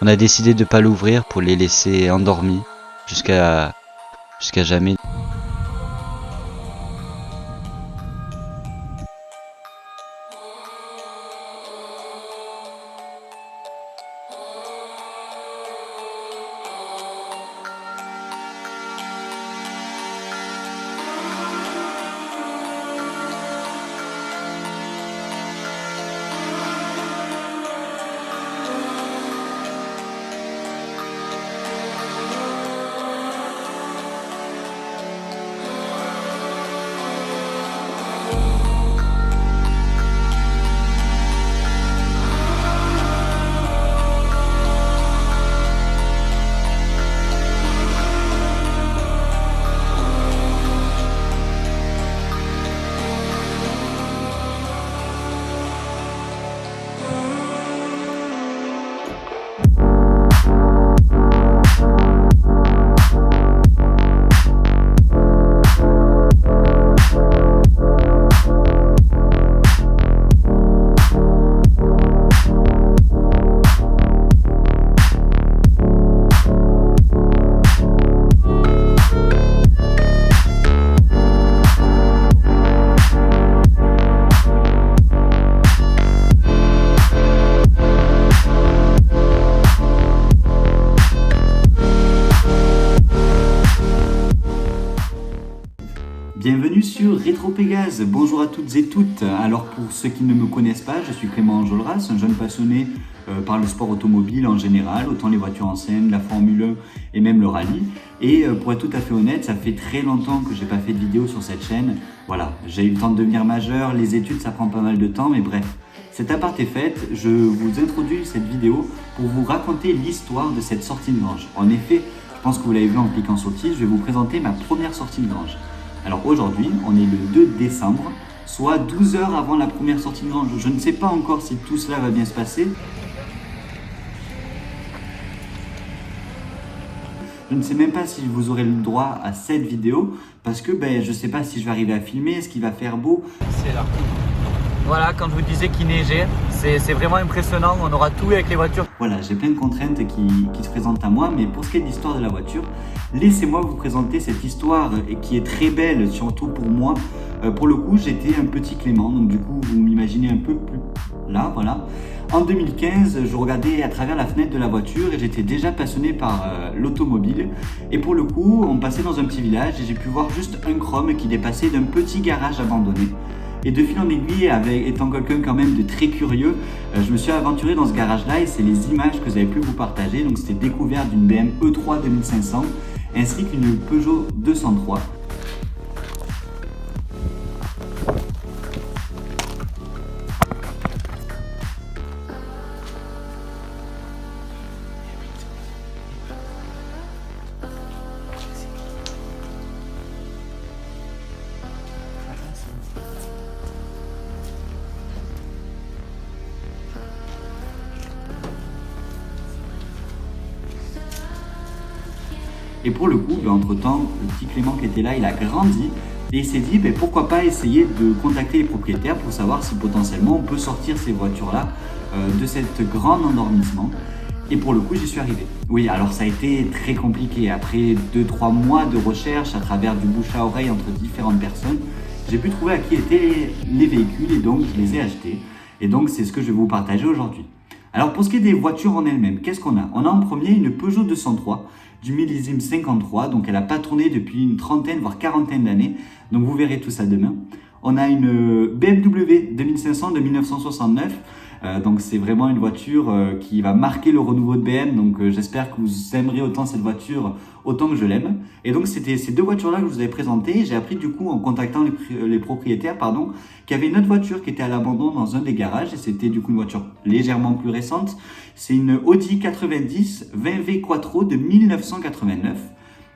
On a décidé de pas l'ouvrir pour les laisser endormis jusqu'à jamais. Bienvenue sur Rétro Pégase, bonjour à toutes et toutes. Alors pour ceux qui ne me connaissent pas, je suis Clément Enjolras, un jeune passionné par le sport automobile en général, autant les voitures anciennes, la Formule 1 et même le rallye. Et pour être tout à fait honnête, ça fait très longtemps que j'ai pas fait de vidéo sur cette chaîne. Voilà, j'ai eu le temps de devenir majeur, les études ça prend pas mal de temps, mais bref. Cet aparté fait, je vous introduis cette vidéo pour vous raconter l'histoire de cette sortie de grange. En effet, je pense que vous l'avez vu en cliquant sur le titre, je vais vous présenter ma première sortie de grange. Alors aujourd'hui, on est le 2 décembre, soit 12 heures avant la première sortie de grange. Je ne sais pas encore si tout cela va bien se passer. Je ne sais même pas si vous aurez le droit à cette vidéo parce que je ne sais pas si je vais arriver à filmer, est-ce qu'il va faire beau. C'est là. Voilà, quand je vous disais qu'il neigeait, c'est vraiment impressionnant, on aura tout avec les voitures. Voilà, j'ai plein de contraintes qui se présentent à moi, mais pour ce qui est de l'histoire de la voiture, laissez-moi vous présenter cette histoire qui est très belle, surtout pour moi. Pour le coup, j'étais un petit Clément, donc du coup, vous m'imaginez un peu plus là, voilà. En 2015, je regardais à travers la fenêtre de la voiture et j'étais déjà passionné par l'automobile. Et pour le coup, on passait dans un petit village et j'ai pu voir juste un chrome qui dépassait d'un petit garage abandonné. Et de fil en aiguille, étant quelqu'un quand même de très curieux, je me suis aventuré dans ce garage-là et c'est les images que j'avais pu vous partager. Donc c'était découverte d'une BM E3 2500 ainsi qu'une Peugeot 203. Et pour le coup, entre-temps, le petit Clément qui était là, il a grandi et il s'est dit pourquoi pas essayer de contacter les propriétaires pour savoir si potentiellement on peut sortir ces voitures-là de cet grand endormissement. Et pour le coup, j'y suis arrivé. Oui, alors ça a été très compliqué. Après 2-3 mois de recherche à travers du bouche à oreille entre différentes personnes, j'ai pu trouver à qui étaient les véhicules et donc je les ai achetés. Et donc c'est ce que je vais vous partager aujourd'hui. Alors pour ce qui est des voitures en elles-mêmes, qu'est-ce qu'on a? On a en premier une Peugeot 203 du millésime 53, donc elle n'a pas tourné depuis une trentaine voire quarantaine d'années, donc vous verrez tout ça demain. On a une BMW 2500 de 1969, donc c'est vraiment une voiture qui va marquer le renouveau de BM, donc j'espère que vous aimerez autant cette voiture autant que je l'aime. Et donc c'était ces deux voitures-là que je vous avais présentées. J'ai appris du coup en contactant les propriétaires, qu'il y avait une autre voiture qui était à l'abandon dans un des garages, et c'était du coup une voiture légèrement plus récente. C'est une Audi 90 20V Quattro de 1989.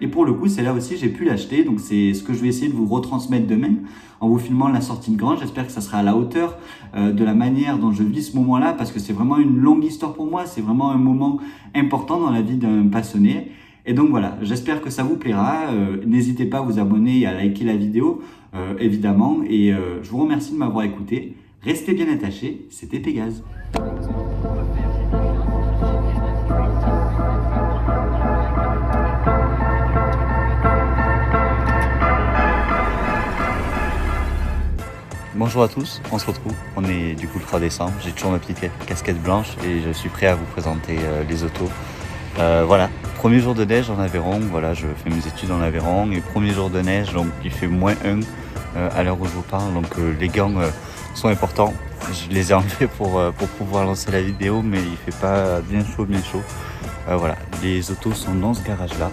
Et pour le coup, celle-là aussi, j'ai pu l'acheter. Donc c'est ce que je vais essayer de vous retransmettre demain en vous filmant la sortie de grange. J'espère que ça sera à la hauteur de la manière dont je vis ce moment-là, parce que c'est vraiment une longue histoire pour moi. C'est vraiment un moment important dans la vie d'un passionné. Et donc voilà, j'espère que ça vous plaira. N'hésitez pas à vous abonner et à liker la vidéo, évidemment. Et je vous remercie de m'avoir écouté. Restez bien attachés, c'était Pégase. Bonjour à tous, on se retrouve, on est du coup le 3 décembre, j'ai toujours ma petite casquette blanche et je suis prêt à vous présenter les autos. Voilà, premier jour de neige en Aveyron, voilà, je fais mes études en Aveyron et premier jour de neige, donc il fait -1 à l'heure où je vous parle, donc les gants sont importants. Je les ai enlevés pour pouvoir lancer la vidéo, mais il fait pas bien chaud. Voilà, les autos sont dans ce garage là.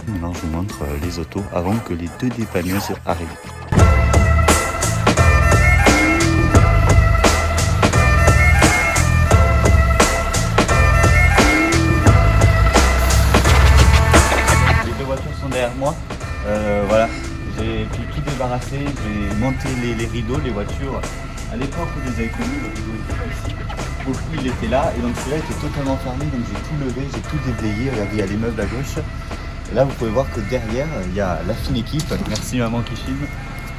Maintenant je vous montre les autos avant que les deux dépanneuses arrivent. Les deux voitures sont derrière moi. Voilà, j'ai tout débarrassé, j'ai monté les rideaux, les voitures. À l'époque où je les avais connus, le rideau était pas ici. Pour le coup, il était là et donc celui-là était totalement fermé, donc j'ai tout levé, j'ai tout déblayé. Regardez, il y a les meubles à gauche. Et là, vous pouvez voir que derrière, il y a la fine équipe. Merci maman qui filme.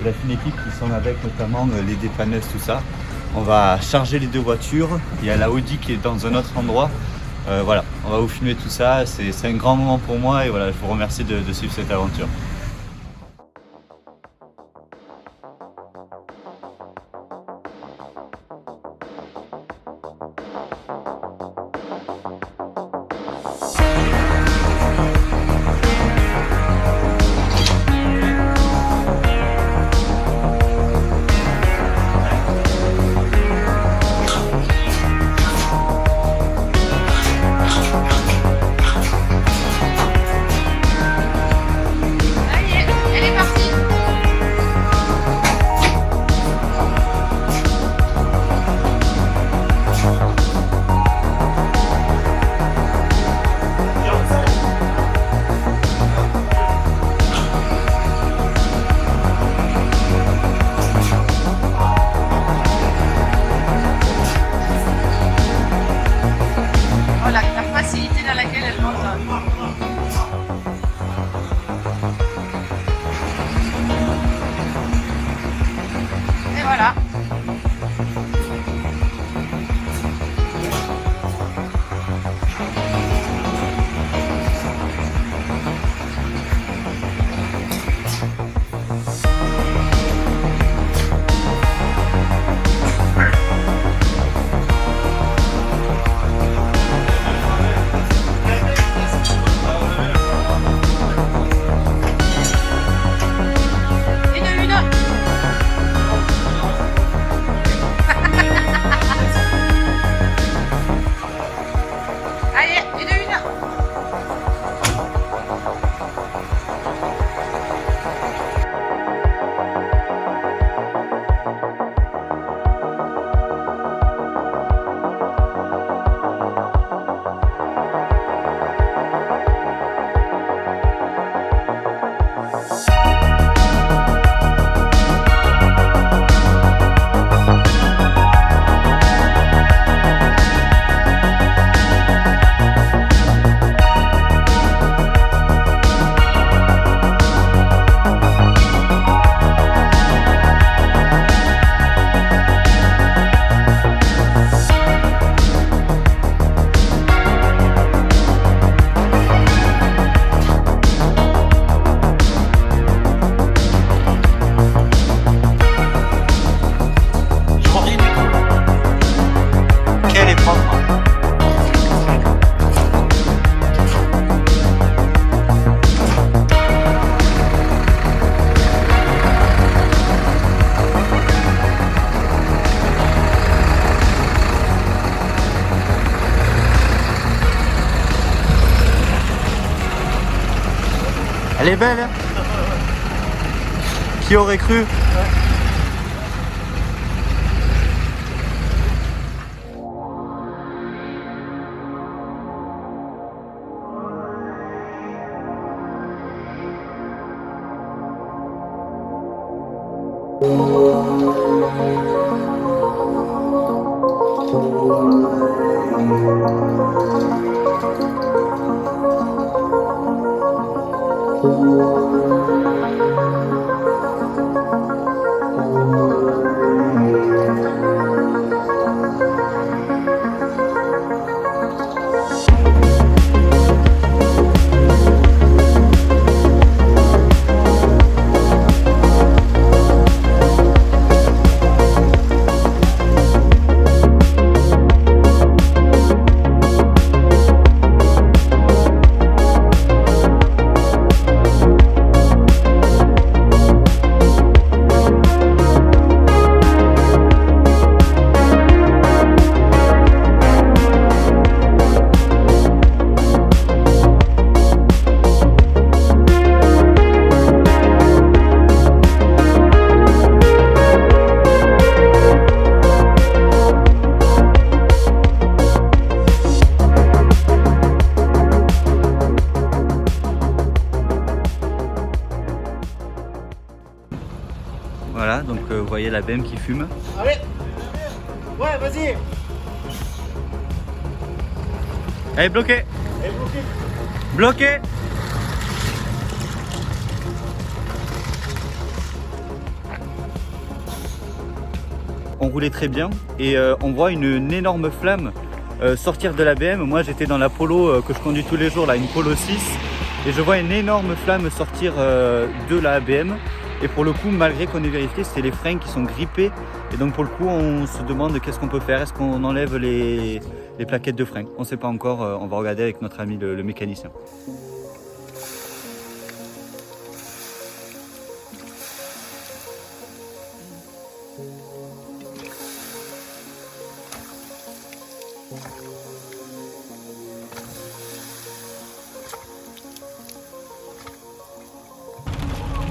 Et la fine équipe qui sont avec notamment les dépanneuses, tout ça. On va charger les deux voitures. Il y a la Audi qui est dans un autre endroit. Voilà, on va vous filmer tout ça. C'est un grand moment pour moi et voilà, je vous remercie de suivre cette aventure. Et voilà. Elle est belle, hein? Qui aurait cru? Voilà, donc vous voyez la BM qui fume. Allez. Ouais, vas-y. Elle est bloquée. Elle est bloquée. Bloquée. On roulait très bien et on voit une énorme flamme sortir de la BM. Moi j'étais dans la Polo que je conduis tous les jours, là, une Polo 6, et je vois une énorme flamme sortir de la BM. Et pour le coup, malgré qu'on ait vérifié, c'était les freins qui sont grippés. Et donc pour le coup, on se demande qu'est-ce qu'on peut faire. Est-ce qu'on enlève les plaquettes de frein? On ne sait pas encore, on va regarder avec notre ami le mécanicien.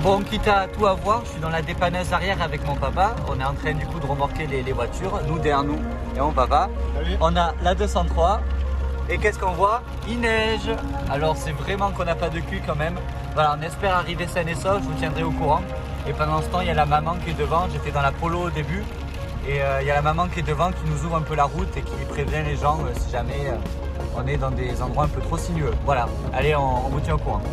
Bon, quitte à tout avoir, je suis dans la dépanneuse arrière avec mon papa. On est en train du coup de remorquer les voitures, nous derrière nous et mon papa. Allez. On a la 203 et qu'est-ce qu'on voit? Il neige. Alors c'est vraiment qu'on n'a pas de cul quand même. Voilà, on espère arriver sain et sauf, je vous tiendrai au courant. Et pendant ce temps, il y a la maman qui est devant. J'étais dans la Polo au début et il y a la maman qui est devant qui nous ouvre un peu la route et qui prévient les gens si jamais on est dans des endroits un peu trop sinueux. Voilà, allez, on vous tient au courant.